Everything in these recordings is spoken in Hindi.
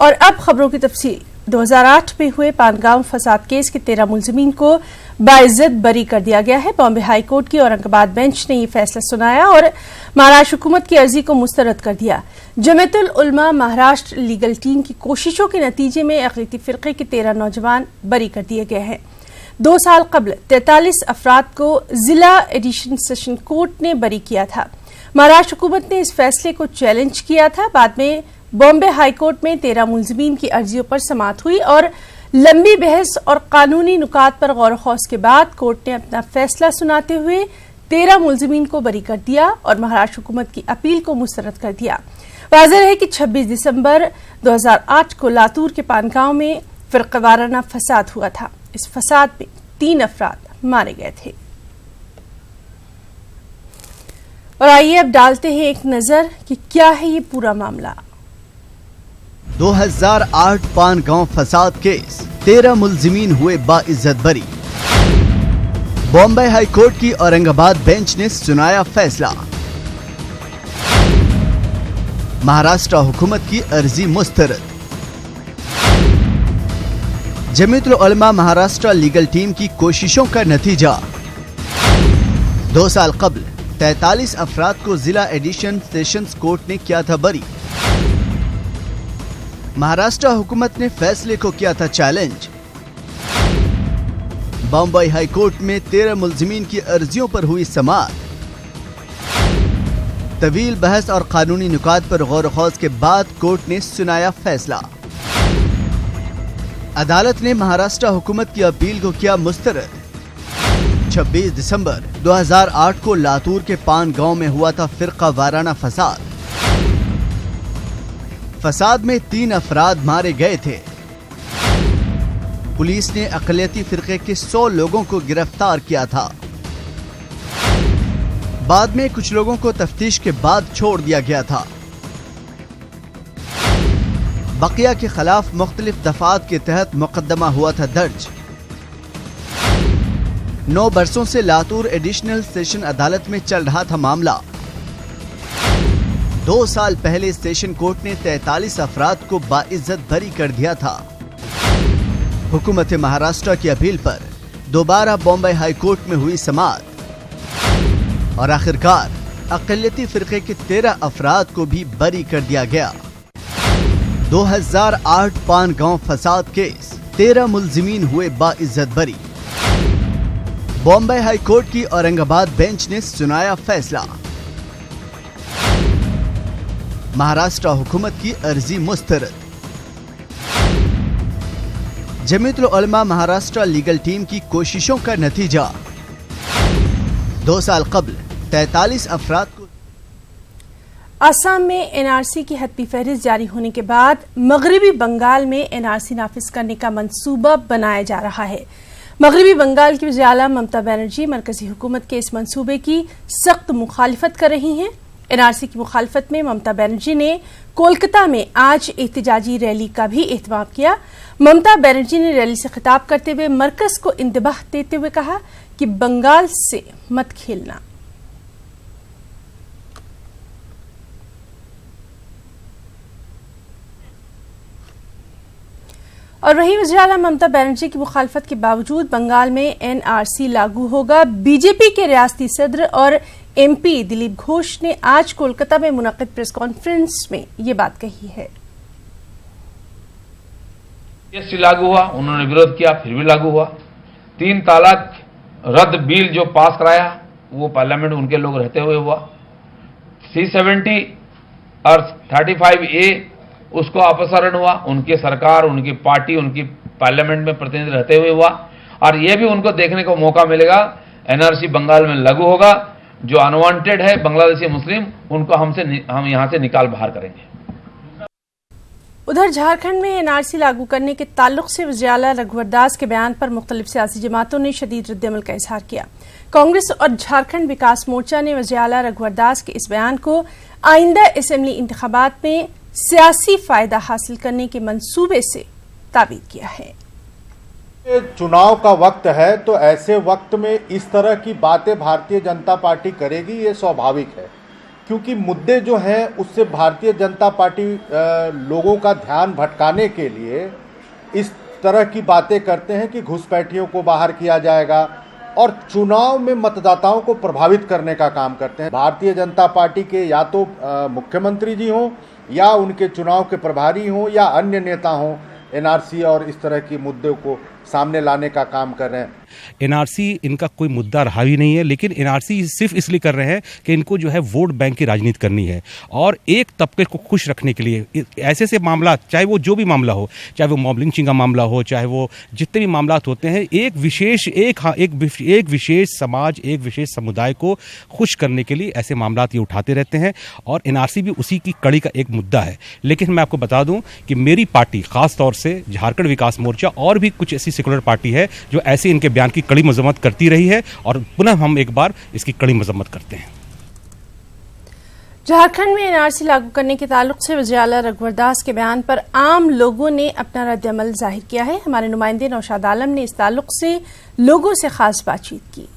और अब खबरों की तफसील। 2008 में हुए पानगांव फसाद केस के 13 मुलजिमीन को बाइज्जत बरी कर दिया गया है। बॉम्बे हाई कोर्ट की औरंगाबाद बेंच ने यह फैसला सुनाया और महाराष्ट्र हुकूमत की अर्जी को मुस्तरद कर दिया। जमीयतुल उलमा महाराष्ट्र लीगल टीम की कोशिशों के नतीजे में अक़लियती फ़िरक़े के 13 नौजवान बरी कर दिए गए हैं। 2 साल कबल 43 अफराद को जिला एडिशन सेशन कोर्ट ने बरी किया था। महाराष्ट्र हुकूमत ने इस फैसले को चैलेंज किया था। बाद में बॉम्बे हाई कोर्ट में 13 मुलजिमीन की अर्जियों पर समाअत हुई और लंबी बहस और कानूनी नुकात पर गौर खौस के बाद कोर्ट ने अपना फैसला सुनाते हुए 13 मुलजिमीन को बरी कर दिया और महाराष्ट्र हुकूमत की अपील को मुस्तरद कर दिया। वाज़ेह है कि 26 दिसंबर 2008 को लातूर के पानगांव में फ़िरक़ेवाराना फसाद हुआ था। इस फसाद में 3 अफराद मारे गए थे। और आइए अब डालते हैं एक नजर कि क्या है ये पूरा मामला। 2008 पानगांव फसाद केस, 13 मुलजिमीन हुए बाइज्जत बरी। बॉम्बे हाई कोर्ट की औरंगाबाद बेंच ने सुनाया फैसला। महाराष्ट्र हुकूमत की अर्जी मुस्तरद। जमीयतुल उलमा महाराष्ट्र लीगल टीम की कोशिशों का नतीजा। 2 साल कबल 43 अफराद को जिला एडिशन सेशंस कोर्ट ने किया था बरी। महाराष्ट्र हुकूमत ने फैसले को किया था चैलेंज। बॉम्बे हाई कोर्ट में 13 मुलजिमीन की अर्जियों पर हुई समाअत। तवील बहस और कानूनी नुकात पर गौर खौज के बाद कोर्ट ने सुनाया फैसला। अदालत ने महाराष्ट्र हुकूमत की अपील को किया मुस्तरद। 26 दिसंबर 2008 को लातूर के पानगांव में हुआ था फ़िरक़ेवाराना फसाद। फसाद में 3 अफराद मारे गए थे। पुलिस ने अक़लियती फ़िरक़े के 100 लोगों को गिरफ्तार किया था। बाद में कुछ लोगों को तफ्तीश के बाद छोड़ दिया गया था। बकिया के खिलाफ मुख्तलिफ दफात के तहत मुकदमा हुआ था दर्ज। 9 बरसों से लातूर एडिशनल सेशन अदालत में चल रहा था मामला। 2 साल पहले सेशन कोर्ट ने 43 अफराद को बाइज्जत बरी कर दिया था। हुकूमत महाराष्ट्र की अपील पर दोबारा बॉम्बे हाई कोर्ट में हुई समाअत और आखिरकार अक़लियती फ़िरक़े के 13 अफराद को भी बरी कर दिया गया। 2008 पानगांव फसाद केस, 13 मुलजिमीन हुए बाइज्जत बरी। बॉम्बे हाई कोर्ट की औरंगाबाद बेंच ने सुनाया फैसला। महाराष्ट्र हुकूमत की अर्जी मुस्तरद। जमीयतुल उलमा महाराष्ट्र लीगल टीम की कोशिशों का नतीजा। 2 साल कबल 43 अफराद को। असम में एनआरसी की हतमी फहरिस्त जारी होने के बाद मगरबी बंगाल में एनआरसी नाफिज करने का मंसूबा बनाया जा रहा है। मगरबी बंगाल की वज़ीर आला ममता बनर्जी मरकजी हुकूमत के इस मंसूबे की सख्त मुखालिफत कर रही हैं। एनआरसी की मुखालिफत में ममता बनर्जी ने कोलकाता में आज एहतजाजी रैली का भी एहतमाम किया। ममता बनर्जी ने रैली से खिताब करते हुए मरकज को इंतबाह देते हुए कहा कि बंगाल से मत खेलना। और वहीं वज़ीर आला ममता बनर्जी की मुखालफत के बावजूद बंगाल में एनआरसी लागू होगा। बीजेपी के रियासती सदर और एमपी दिलीप घोष ने आज कोलकाता में मुनक़िद प्रेस कॉन्फ्रेंस में ये बात कही है। जीएसटी लागू हुआ, उन्होंने विरोध किया, फिर भी लागू हुआ। 3 तलाक रद्द बिल जो पास कराया वो पार्लियामेंट उनके लोग रहते हुए हुआ। 370 और 35A उसको अपसारण हुआ, उनकी सरकार, उनकी पार्टी, उनकी पार्लियामेंट में प्रतिनिधि रहते हुए हुआ। और ये भी उनको देखने को मौका मिलेगा, एनआरसी बंगाल में लागू होगा। जो अनवांटेड है बांग्लादेशी मुस्लिम, उनको हम यहां से निकाल बाहर करेंगे। उधर झारखंड में एनआरसी लागू करने के ताल्लुक से वज़ीर आला रघुवर दास के बयान पर मुख्तलिफ सियासी जमातों ने शदीद रद्द-ए-अमल का इजहार किया। कांग्रेस और झारखंड विकास मोर्चा ने वज़ीर आला रघुवर दास के इस बयान को आइंदा असेंबली इंतखाबात में सियासी फायदा हासिल करने के मंसूबे से ताबीर किया है। चुनाव का वक्त है तो ऐसे वक्त में इस तरह की बातें भारतीय जनता पार्टी करेगी, ये स्वाभाविक है। क्योंकि मुद्दे जो हैं उससे भारतीय जनता पार्टी लोगों का ध्यान भटकाने के लिए इस तरह की बातें करते हैं कि घुसपैठियों को बाहर किया जाएगा और चुनाव में मतदाताओं को प्रभावित करने का काम करते हैं। भारतीय जनता पार्टी के या तो मुख्यमंत्री जी हों या उनके चुनाव के प्रभारी हों या अन्य नेता हों, एनआरसी और इस तरह के मुद्दों को सामने लाने का काम कर रहे हैं। एनआरसी इनका कोई मुद्दा रहा ही नहीं है, लेकिन एनआरसी सिर्फ इसलिए कर रहे हैं कि इनको जो है वोट बैंक की राजनीति करनी है और एक तबके को खुश रखने के लिए ऐसे से मामला, चाहे वो जो भी मामला हो, चाहे वो मॉब लिंचिंग का मामला हो, चाहे वो जितने भी मामला होते हैं, एक विशेष समाज, एक विशेष समुदाय को खुश करने के लिए ऐसे मामला ये उठाते रहते हैं और एनआरसी भी उसी की कड़ी का एक मुद्दा है। लेकिन मैं आपको बता दूं कि मेरी पार्टी, खास तौर से झारखंड विकास मोर्चा और भी कुछ ऐसी सेकुलर पार्टी है जो ऐसे इनके बयान की कड़ी मजम्मत करती रही है और पुनः हम एक बार इसकी कड़ी मजम्मत करते हैं। झारखंड में एनआरसी लागू करने के ताल्लुक से वज़ीर आला रघुवर दास के बयान पर आम लोगों ने अपना रद्द-ए-अमल जाहिर किया है। हमारे नुमाइंदे नौशाद आलम ने इस ताल्लुक से लोगों से खास बातचीत की।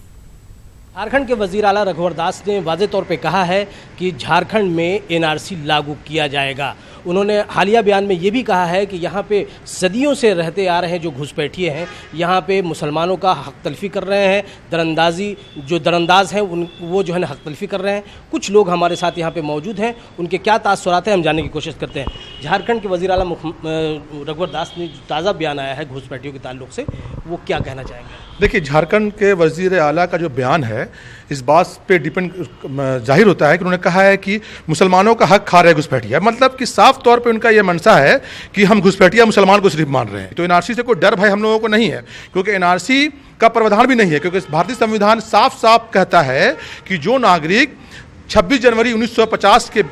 झारखंड के वज़ीर आला रघुवर दास ने वाज़े तौर पे कहा है कि झारखंड में एनआरसी लागू किया जाएगा। उन्होंने हालिया बयान में ये भी कहा है कि यहाँ पे सदियों से रहते आ रहे हैं जो घुसपैठिए हैं, यहाँ पे मुसलमानों का हक तलफी कर रहे हैं, दरअंदाज हैं वो जो है ना हक तलफी कर रहे हैं। कुछ लोग हमारे साथ यहाँ पे मौजूद हैं, उनके क्या तासुरात हैं हम जानने की कोशिश करते हैं। झारखंड के वज़ीर आला रघुवर दास ने जो ताज़ा बयान आया है घुसपैठियों के ताल्लुक से, वो क्या कहना चाहेंगे? देखिए, झारखंड के वज़ीर आला का जो बयान है इस बात पे डिपेंड जाहिर होता है कि उन्होंने कहा है कि मुसलमानों का हक खा रहे घुसपैठिया, मतलब कि साफ तौर पे उनका ये मनसा है कि हम घुसपैठिया मुसलमान को सिर्फ मान रहे हैं। तो एनआरसी से कोई डर भय हम लोगों को नहीं है, क्योंकि एनआरसी का प्रावधान भी नहीं है, क्योंकि भारतीय संविधान साफ साफ कहता है कि जो नागरिक 26 जनवरी 1950 के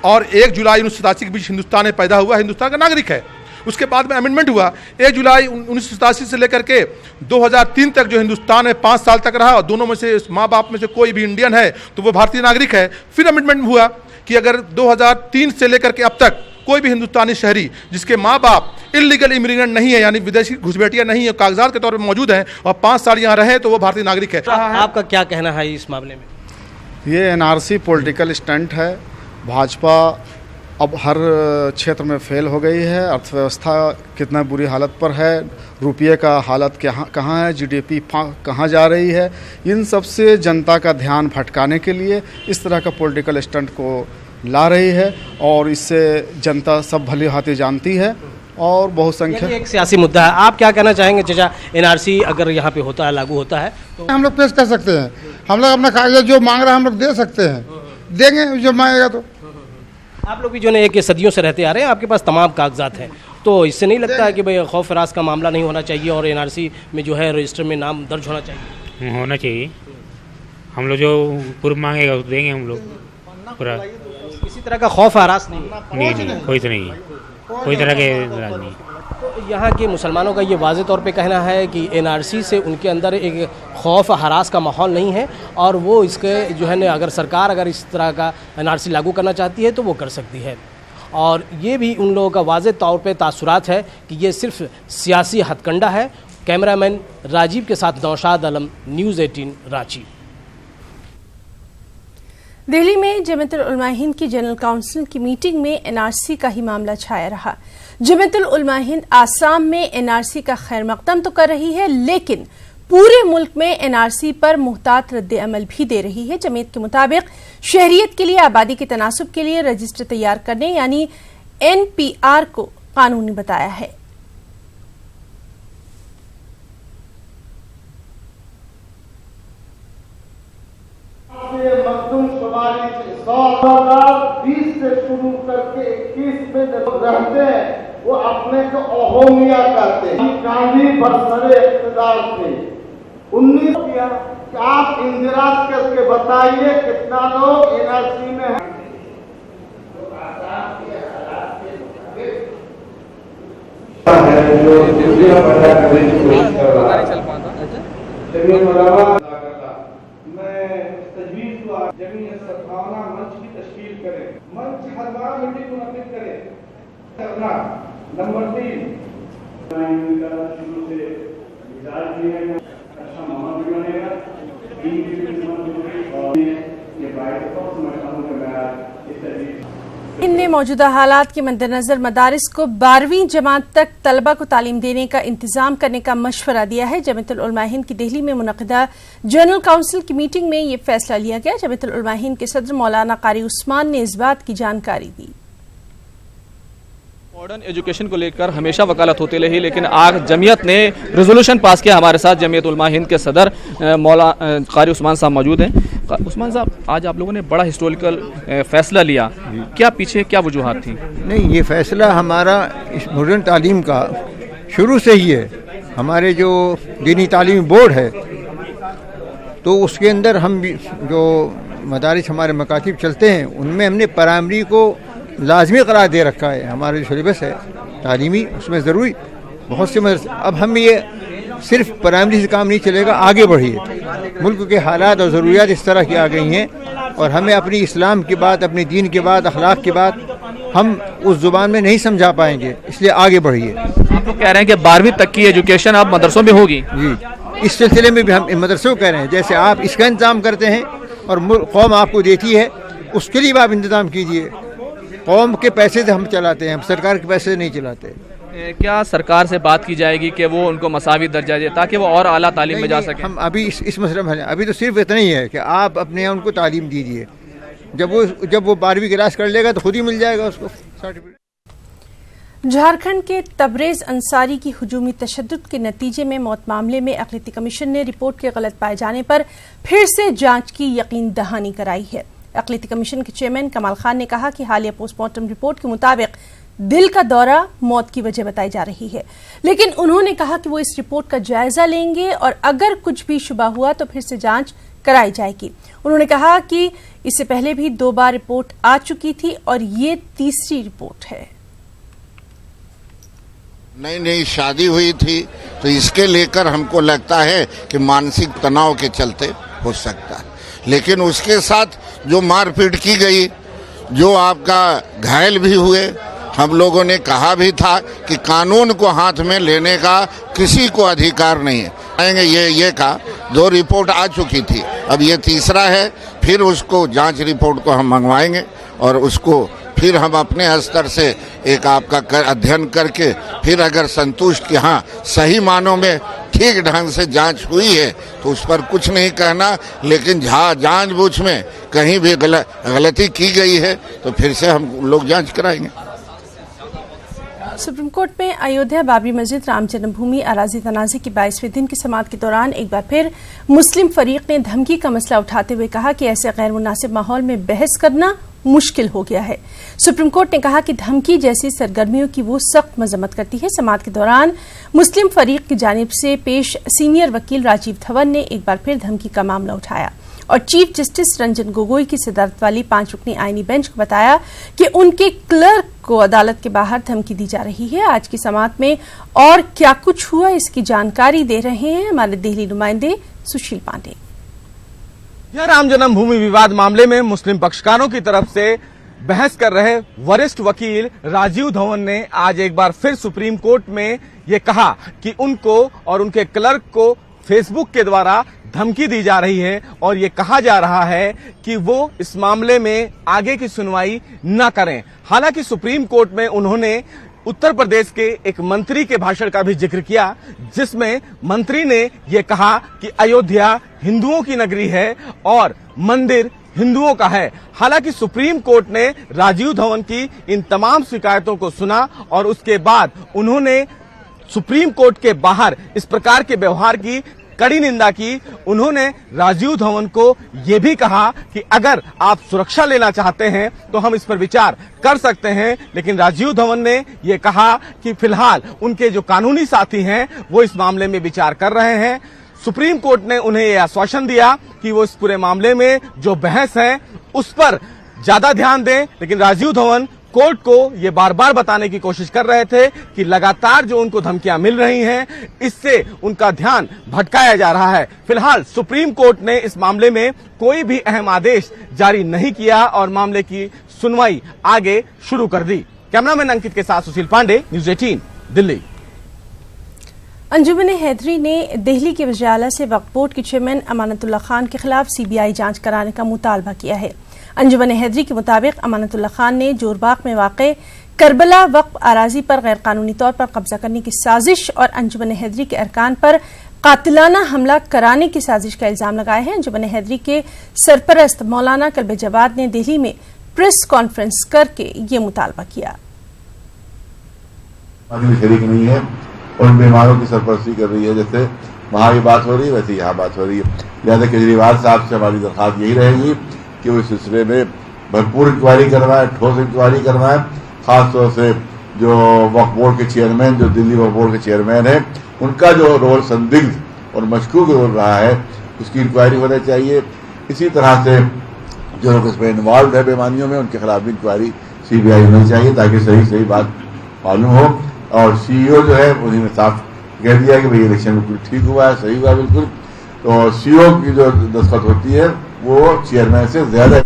और 1 जुलाई 1987 के बीच हिंदुस्तान में पैदा हुआ हिंदुस्तान का नागरिक है। उसके बाद में अमेंडमेंट हुआ 1 जुलाई 1987 से लेकर के 2003 तक जो हिंदुस्तान में 5 साल तक रहा और दोनों में से माँ बाप में से कोई भी इंडियन है तो वो भारतीय नागरिक है। फिर अमेंडमेंट हुआ कि अगर 2003 से लेकर के अब तक कोई भी हिंदुस्तानी शहरी जिसके माँ बाप इलीगल इमिग्रेंट नहीं है, यानी विदेशी घुसपैठिया नहीं है, कागजात के तौर पर मौजूद हैं और 5 साल यहाँ रहे तो वो भारतीय नागरिक है। आपका क्या कहना है इस मामले में? ये एनआरसी पॉलिटिकल स्टंट है। भाजपा अब हर क्षेत्र में फेल हो गई है। अर्थव्यवस्था कितना बुरी हालत पर है, रुपये का हालत कहाँ है, जीडीपी कहाँ जा रही है, इन सब से जनता का ध्यान भटकाने के लिए इस तरह का पॉलिटिकल स्टंट को ला रही है और इससे जनता सब भली भांति जानती है और बहुसंख्यक एक सियासी मुद्दा है। आप क्या कहना चाहेंगे चाचा, एनआरसी अगर यहाँ पे होता है, लागू होता है तो हम लोग पेश कर सकते हैं, हम लोग अपना कागजात जो मांग रहा है हम लोग दे सकते हैं, देंगे जो मांगेगा। तो आप लोग भी जो है कि सदियों से रहते आ रहे हैं, आपके पास तमाम कागजात हैं, तो इससे नहीं लगता है कि भाई खौफ फराज का मामला नहीं होना चाहिए और एनआरसी में जो है रजिस्टर में नाम दर्ज होना चाहिए? होना चाहिए। हम लोग जो पूर्व मांगेगा उसको देंगे हम लोग पूरा। किसी तरह का खौफ हरास नहीं, कोई तो नहीं, कोई तरह के नहीं। तो यहाँ के मुसलमानों का ये वाज़े तौर पे कहना है कि एनआरसी से उनके अंदर एक खौफ हरास का माहौल नहीं है और वो इसके जो है ना अगर सरकार अगर इस तरह का एनआरसी लागू करना चाहती है तो वो कर सकती है। और ये भी उन लोगों का वाज़े तौर पे तासुरात है कि ये सिर्फ सियासी हथकंडा है। कैमरामैन राजीव के साथ नौशाद आलम, न्यूज़ 18 रांची। दिल्ली में जमीयतुल उलमा हिंद की जनरल काउंसिल की मीटिंग में एनआरसी का ही मामला छाया रहा। जमीयतुल उलमा हिंद आसाम में एनआरसी का खैर मकदम तो कर रही है, लेकिन पूरे मुल्क में एनआरसी पर मुहतात रद्द अमल भी दे रही है। जमीयत के मुताबिक शहरियत के लिए आबादी के तनासुब के लिए रजिस्टर तैयार करने यानी एनपीआर को कानूनी बताया है। मखदूमशुमारी 2020 से शुरू करके 21 में जब रहते हैं वो अपने को अहोमिया करते हैं। गांधी बरसरे इक़्तिदार थे 19 किया कि आप इंदिराज करके बताइए कितना लोग एनआरसी में हैं। जमीयत सद्भावना मंच की तश्कील करें, मंच हर बार मीटिंग मुनक्किद करें। करना नंबर 3 शुरू से मिजाज भी है, अच्छा माहौल भी बनेगा। ये बात तो समझता हूँ कि मैं इनमें मौजूदा हालात के मद्देनजर मदारिस को 12वीं जमात तक तलबा को तालीम देने का इंतजाम करने का मशवरा दिया है। जमीयतुल उलमा हिंद की दिल्ली में मुनक़िदा जनरल काउंसिल की मीटिंग में ये फैसला लिया गया। जमीयतुल उलमा हिंद के सदर मौलाना कारी उस्मान ने इस बात की जानकारी दी। मॉडर्न एजुकेशन को लेकर हमेशा वकालत होती रही, लेकिन आज जमीयत ने रेजोल्यूशन पास किया। हमारे साथ जमीयत उलमा हिंद के सदर मौलाना कारी उस्मान साहब मौजूद हैं। उस्मान साहब, आज आप लोगों ने बड़ा हिस्टोरिकल फैसला लिया, क्या पीछे क्या वजूहात थी? नहीं, ये फैसला हमारा इस मॉडर्न तालीम का शुरू से ही है। हमारे जो दीनी तालीम बोर्ड है तो उसके अंदर हम जो मदारिस हमारे मकातिब चलते हैं उनमें हमने प्राइमरी को लाजमी करार दे रखा है। हमारे जो सिलेबस है तालीमी उसमें ज़रूरी बहुत से मदरसे। अब हम ये सिर्फ प्राइमरी से काम नहीं चलेगा, आगे बढ़िए। मुल्क के हालात और ज़रूरियात इस तरह की आ गई हैं और हमें अपनी इस्लाम की बात, अपनी दीन की बात, अखलाक की बात हम उस ज़ुबान में नहीं समझा पाएंगे, इसलिए आगे बढ़िए। आप लोग कह रहे हैं कि 12वीं तक की एजुकेशन अब मदरसों में होगी। जी, इस सिलसिले में भी हम मदरसों को कह रहे हैं, जैसे आप इसका इंतज़ाम करते हैं और कौम आपको देती है, उसके लिए भी आप इंतज़ाम कीजिए। कौम के पैसे से हम चलाते हैं, हम सरकार के पैसे से नहीं चलाते। क्या सरकार से बात की जाएगी कि वो उनको मसावी दर्जा दे ताकि वो और आला तालीम में जा सके? हम अभी इस मसले में अभी तो सिर्फ इतना ही है कि आप अपने यहाँ उनको तालीम दीजिए। जब वो 12वीं क्लास कर लेगा तो खुद ही मिल जाएगा उसको सर्टिफिकेट। झारखंड के तबरेज अंसारी की हुजूमी तशद्दुद के नतीजे में मौत मामले में अक़लियती कमीशन ने रिपोर्ट के गलत पाए जाने पर फिर से जांच की यकीन दहानी कराई है। अक़लियती कमीशन के चेयरमैन कमाल खान ने कहा कि हालिया पोस्टमार्टम रिपोर्ट के मुताबिक दिल का दौरा मौत की वजह बताई जा रही है, लेकिन उन्होंने कहा कि वो इस रिपोर्ट का जायजा लेंगे और अगर कुछ भी शुबा हुआ तो फिर से जांच कराई जाएगी। उन्होंने कहा कि इससे पहले भी 2 बार रिपोर्ट आ चुकी थी और ये तीसरी रिपोर्ट है। नई शादी हुई थी तो इसके लेकर हमको लगता है कि मानसिक तनाव के चलते हो सकता है, लेकिन उसके साथ जो मारपीट की गई, जो आपका घायल भी हुए, हम लोगों ने कहा भी था कि कानून को हाथ में लेने का किसी को अधिकार नहीं है। आएंगे ये कहा, 2 रिपोर्ट आ चुकी थी, अब ये तीसरा है। फिर उसको जांच रिपोर्ट को हम मंगवाएंगे और उसको फिर हम अपने स्तर से एक आपका अध्ययन करके फिर अगर संतुष्ट कि हाँ सही मानों में ठीक ढंग से जांच हुई है तो उस पर कुछ नहीं कहना, लेकिन जानबूझ में कहीं भी गलती की गई है तो फिर से हम लोग जांच कराएंगे। सुप्रीम कोर्ट में अयोध्या बाबरी मस्जिद राम जन्मभूमि अराजी तनाज़े की 22वें दिन की समाअत के दौरान एक बार फिर मुस्लिम फरीक ने धमकी का मसला उठाते हुए कहा कि ऐसे गैर मुनासिब माहौल में बहस करना मुश्किल हो गया है। सुप्रीम कोर्ट ने कहा कि धमकी जैसी सरगर्मियों की वो सख्त मजम्मत करती है। समाअत के दौरान मुस्लिम फरीक की जानिब से पेश सीनियर वकील राजीव धवन ने एक बार फिर धमकी का मामला उठाया और चीफ जस्टिस रंजन गोगोई की सदारत वाली 5 रुकनी आईनी बेंच को बताया कि उनके क्लर्क को अदालत के बाहर धमकी दी जा रही है। आज की समाअत में और क्या कुछ हुआ इसकी जानकारी दे रहे हैं हमारे दिल्ली नुमाइंदे सुशील पांडे। यह राम जन्मभूमि विवाद मामले में मुस्लिम पक्षकारों की तरफ से बहस कर रहे वरिष्ठ वकील राजीव धवन ने आज एक बार फिर सुप्रीम कोर्ट में ये कहा कि उनको और उनके क्लर्क को फेसबुक के द्वारा धमकी दी जा रही है और ये कहा जा रहा है कि वो इस मामले में आगे की सुनवाई न करें। हालांकि सुप्रीम कोर्ट में उन्होंने उत्तर प्रदेश के एक मंत्री के भाषण का भी जिक्र किया, जिसमें मंत्री ने यह कहा कि अयोध्या हिंदुओं की नगरी है और मंदिर हिंदुओं का है। हालांकि सुप्रीम कोर्ट ने राजीव धवन की इन तमाम शिकायतों को सुना और उसके बाद उन्होंने सुप्रीम कोर्ट के बाहर इस प्रकार के व्यवहार की कड़ी निंदा की। उन्होंने राजीव धवन को यह भी कहा कि अगर आप सुरक्षा लेना चाहते हैं तो हम इस पर विचार कर सकते हैं, लेकिन राजीव धवन ने यह कहा कि फिलहाल उनके जो कानूनी साथी हैं वो इस मामले में विचार कर रहे हैं। सुप्रीम कोर्ट ने उन्हें यह आश्वासन दिया कि वो इस पूरे मामले में जो बहस है उस पर ज्यादा ध्यान दें, लेकिन राजीव धवन कोर्ट को ये बार बार बताने की कोशिश कर रहे थे कि लगातार जो उनको धमकियां मिल रही हैं इससे उनका ध्यान भटकाया जा रहा है। फिलहाल सुप्रीम कोर्ट ने इस मामले में कोई भी अहम आदेश जारी नहीं किया और मामले की सुनवाई आगे शुरू कर दी। कैमरामैन अंकित के साथ सुशील पांडे, न्यूज़ 18 दिल्ली। अंजुमन हैदरी ने दिल्ली के वज़ीर आला से वक्फ बोर्ड के चेयरमैन अमानतुल्लाह खान के खिलाफ सीबीआई जांच कराने का मुतालबा किया है। अंजुमन हैदरी के मुताबिक अमानतुल्लाह खान ने जोरबाग में वाक़े करबला वक्फ अराजी पर गैरकानूनी तौर पर कब्जा करने की साजिश और अंजुमन हैदरी के अरकान पर कातिलाना हमला कराने की साजिश का इल्जाम लगाया है। अंजुमन हैदरी के सरपरस्त मौलाना कल्बे जवाद ने दिल्ली में प्रेस कॉन्फ्रेंस करके ये मुतालबा किया। शरीक नहीं है और बीमारों की सरपरस्ती कर रही है। जैसे वहाँ भी बात हो रही है वैसे यहाँ बात हो रही है। लिहाजा केजरीवाल साहब से हमारी दरख्वास्त यही रहेगी कि वो इस सिलसिले में भरपूर इंक्वायरी करवाएं, ठोस इंक्वायरी करवाएं। खासतौर से जो वक्फ बोर्ड के चेयरमैन, जो दिल्ली वक्फ बोर्ड के चेयरमैन है, उनका जो रोल संदिग्ध और मशकूक रोल रहा है उसकी इंक्वायरी होनी चाहिए। इसी तरह से जो लोग इसमें इन्वॉल्व है बेईमानियों में, उनके खिलाफ भी इंक्वायरी CBI होनी चाहिए ताकि सही बात मालूम हो। और CEO जो है उन्होंने साफ कह दिया कि भाई इलेक्शन बिल्कुल ठीक हुआ है, सही हुआ बिल्कुल। तो CEO की जो दस्तखत होती है वो चेयरमैन से ज्यादा।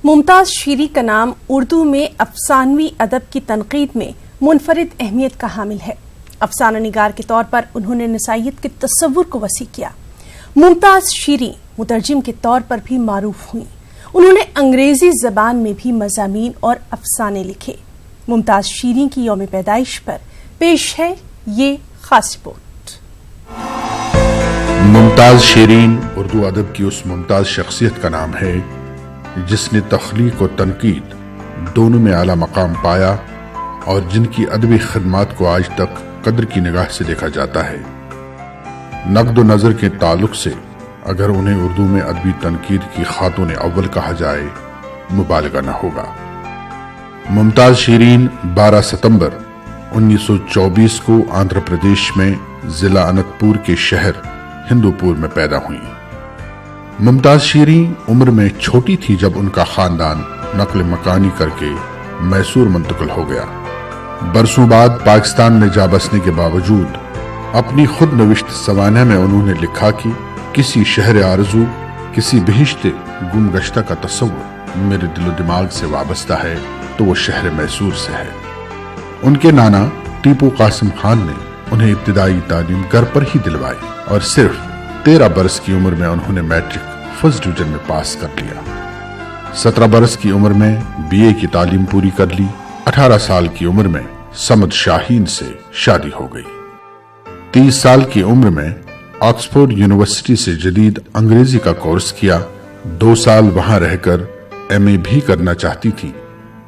मुमताज शीरी का नाम उर्दू में अफसानवी अदब की तनकीद में मुनफरिद अहमियत का हामिल है। अफसाना निगार के तौर पर उन्होंने नसाइयत के तस्वुर को वसी किया। मुमताज शीरी मुतरजिम के तौर पर भी मारूफ हुई। उन्होंने अंग्रेजी जबान में भी मज़ामीन और अफसाने लिखे। मुमताज शीरी की यौम पैदाइश पर पेश है ये खास रिपोर्ट। मुमताज शीरीन उर्दू अदब की उस मुमताज शख्सियत का नाम है जिसने तख्लीक और तनकीद दोनों में आला मकाम पाया और जिनकी अदबी खिदमात को आज तक कद्र की निगाह से देखा जाता है। नक़्द नज़र के ताल्लुक से अगर उन्हें उर्दू में अदबी तनकीद की खातून अव्वल कहा जाए मुबालगा न होगा। मुमताज शीरीन 12 सितंबर 1924 को आंध्र प्रदेश में जिला अनंतपुर के शहर हिंदूपुर में पैदा हुई। मुमताज शीरीन उम्र में छोटी थी जब उनका खानदान नकल मकानी करके मैसूर मुंतकिल हो गया। बरसों बाद पाकिस्तान में जा बसने के बावजूद अपनी खुद नविश्त सवानह में उन्होंने लिखा कि किसी शहर आरज़ू, किसी बहिश्ते गुमगश्ता का तस्वुर मेरे दिलो दिमाग से वाबस्ता है तो वो शहर मैसूर से है। उनके नाना टीपू कासिम खान ने उन्हें इब्तिदाई तालीम घर पर ही दिलवाई और सिर्फ 13 बरस की उम्र में उन्होंने मैट्रिक फर्स्ट डिवीजन में पास कर लिया। 17 बरस की उम्र में BA की तालीम पूरी कर ली। 18 साल की उम्र में समद शाहीन से शादी हो गई। 30 साल की उम्र में ऑक्सफोर्ड यूनिवर्सिटी से जदीद अंग्रेजी का कोर्स किया। 2 साल वहां रहकर MA भी करना चाहती थी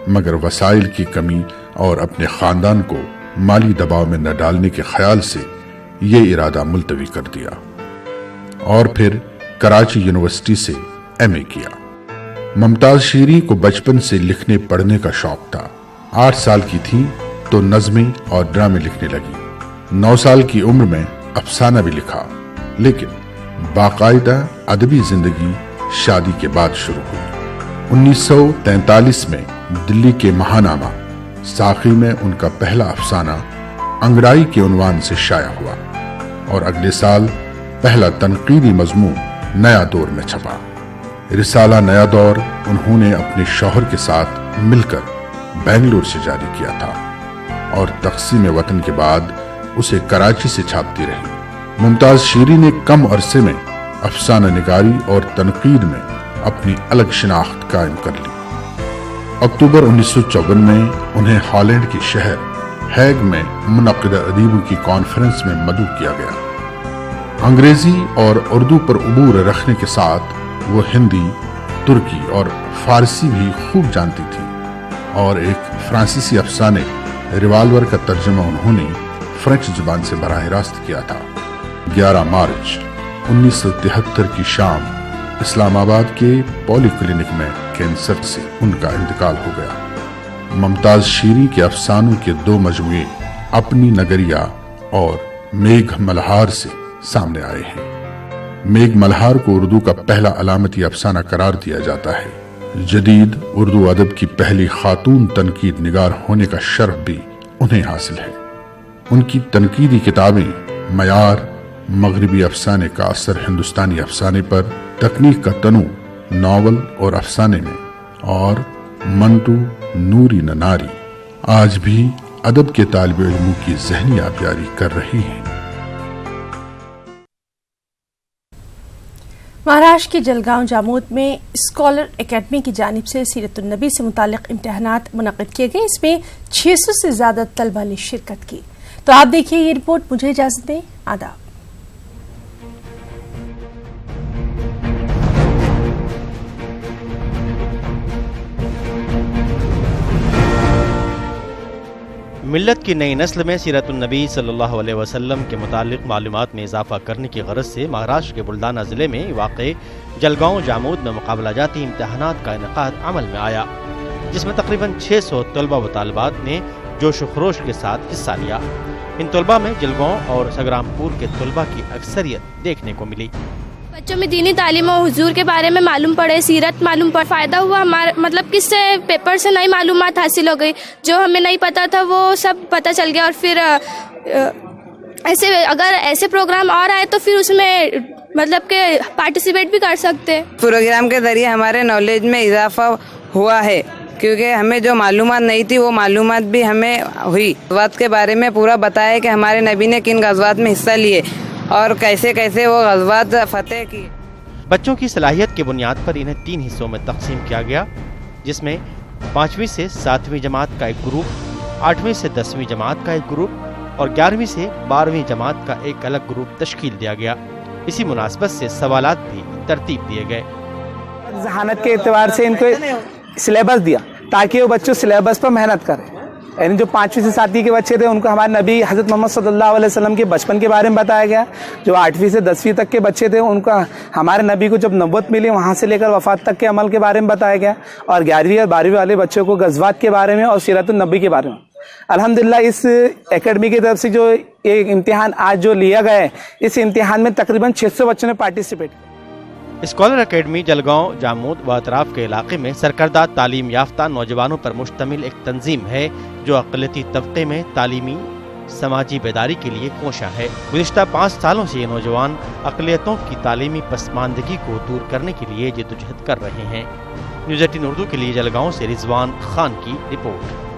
मगर वसाइल की कमी और अपने खानदान को माली दबाव में न डालने के ख्याल से ये इरादा मुलतवी कर दिया और फिर कराची यूनिवर्सिटी से MA किया। मुमताज शीरी को बचपन से लिखने पढ़ने का शौक था। 8 साल की थी तो नज़में और ड्रामे लिखने लगी। 9 साल की उम्र में अफसाना भी लिखा, लेकिन बाकायदा अदबी जिंदगी शादी के बाद शुरू हुई। 1943 में दिल्ली के महानामा साखी में उनका पहला अफसाना अंगड़ाई के उन्वान से शाया हुआ और अगले साल पहला तनकीदी मजमून नया दौर में छपा। रिसाला नया दौर उन्होंने अपने शौहर के साथ मिलकर बेंगलुरु से जारी किया था और तक़सीम वतन के बाद उसे कराची से छापती रही। मुमताज शीरी ने कम अरसे में अफसाना निगारी और तनकीद में अपनी अलग शिनाख्त कायम कर ली। अक्टूबर 1954 में उन्हें हॉलैंड के शहर हैग में मुनक़िदा अदीबों की कॉन्फ्रेंस में मदऊ किया गया। अंग्रेजी और उर्दू पर उबूर रखने के साथ वो हिंदी, तुर्की और फारसी भी खूब जानती थी और एक फ्रांसीसी अफसाने रिवाल्वर का तर्जुमा उन्होंने फ्रेंच जुबान से बराह रास्त किया था। 11 मार्च 1973 की शाम इस्लामाबाद के पॉली क्लिनिक में कैंसर से उनका इंतकाल हो गया। मुमताज शीरी के अफसानों के 2 मजमूए अपनी नगरिया और मेघ मल्हार से सामने आए हैं। मेघ मल्हार को उर्दू का पहला अलामती अफसाना करार दिया जाता है। जदीद उर्दू अदब की पहली खातून तनकीद निगार होने का शर्फ भी उन्हें हासिल है। उनकी तनकीदी किताबें मयार, मगरबी अफसाने का असर हिंदुस्तानी अफसाने पर, तकनीक का तनु नावल और अफसाने में और मंटू नूरी न नारी आज भी अदब के तालिब इल्मों की ज़हनी आबियारी कर रही हैं। महाराष्ट्र के जलगांव जामोद में स्कॉलर एकेडमी की जानिब से सीरतुन नबी से मुतालिक इम्तिहानात मुनक़िद किए गए। इसमें 600 से ज्यादा तलबा ने शिरकत की। तो आप देखिए ये रिपोर्ट। मुझे इजाजत दें। आदाब। मिल्लत की नई नस्ल में सीरतुन नबी सल्लल्लाहु अलैहि वसल्लम के मुतालिक मालूमात में इजाफा करने की गरज से महाराष्ट्र के बुल्दाना जिले में वाक़े जलगांव जामोद में मुकाबला जाती इम्तिहानात का इनेकाद अमल में आया, जिसमें तकरीबन 600 तलबा व तालिबात ने जोश खरोश के साथ हिस्सा लिया। इन तलबा में जलगांव और संग्रामपुर के तलबा की अक्सरियत देखने को मिली। बच्चों में दीनी तालीम और हुजूर के बारे में मालूम पड़े, सीरत मालूम पड़े, फ़ायदा हुआ। हमारा मतलब किससे पेपर से नई मालूमात हासिल हो गई, जो हमें नहीं पता था वो सब पता चल गया। और फिर ऐसे अगर ऐसे प्रोग्राम और आए तो फिर उसमें मतलब के पार्टिसिपेट भी कर सकते हैं। प्रोग्राम के जरिए हमारे नॉलेज में इजाफा हुआ है, क्योंकि हमें जो मालूमात नहीं थी वो मालूमात भी हमें हुई। गज़वात के बारे में पूरा बताया कि हमारे नबी ने किन गज़वात में हिस्सा लिए और कैसे कैसे वो गज़वात फतेह की। बच्चों की सलाहियत की बुनियाद पर इन्हें 3 हिस्सों में तकसीम किया गया, जिसमें 5वीं से 7वीं जमात का एक ग्रुप, 8वीं से 10वीं जमात का एक ग्रुप और 11वीं से 12वीं जमात का एक अलग ग्रुप तश्कील दिया गया। इसी मुनासबत से सवालात भी तरतीब दिए गए। जहानत के एतबार से इनको सिलेबस दिया ताकि वो बच्चों सिलेबस पर मेहनत करें। यानी जो 5वीं से 7वीं के बच्चे थे उनको हमारे नबी हज़रत मोहम्मद सल्लल्लाहु अलैहि वसल्लम के बचपन के बारे में बताया गया। जो 8वीं से 10वीं तक के बच्चे थे उनका हमारे नबी को जब नबूवत मिली वहाँ से लेकर वफ़ात तक के अमल के बारे में बताया गया। और 11वीं और 12वीं वाले बच्चों को गज़वात के बारे में और सीरतुन नबी के बारे में। अल्हम्दुलिल्लाह इस एकेडमी की तरफ से जो एक इम्तिहान आज जो लिया गया है, इस इम्तिहान में तकरीबन 600 बच्चों ने पार्टिसिपेट किया। स्कॉलर एकेडमी जलगांव जामोद व अतराफ के इलाके में सरकर्दा तालीम याफ्ता नौजवानों पर मुश्तमिल एक तंजीम है जो अक़लियती तबके में तालीमी समाजी बेदारी के लिए कोशा है। गुज़िश्ता 5 सालों से ये नौजवान अक़लियतों की तालीमी पसमानदगी को दूर करने के लिए जद्दोजहद कर रहे हैं। न्यूज़ 18 उर्दू के लिए जलगांव से रिजवान खान की रिपोर्ट।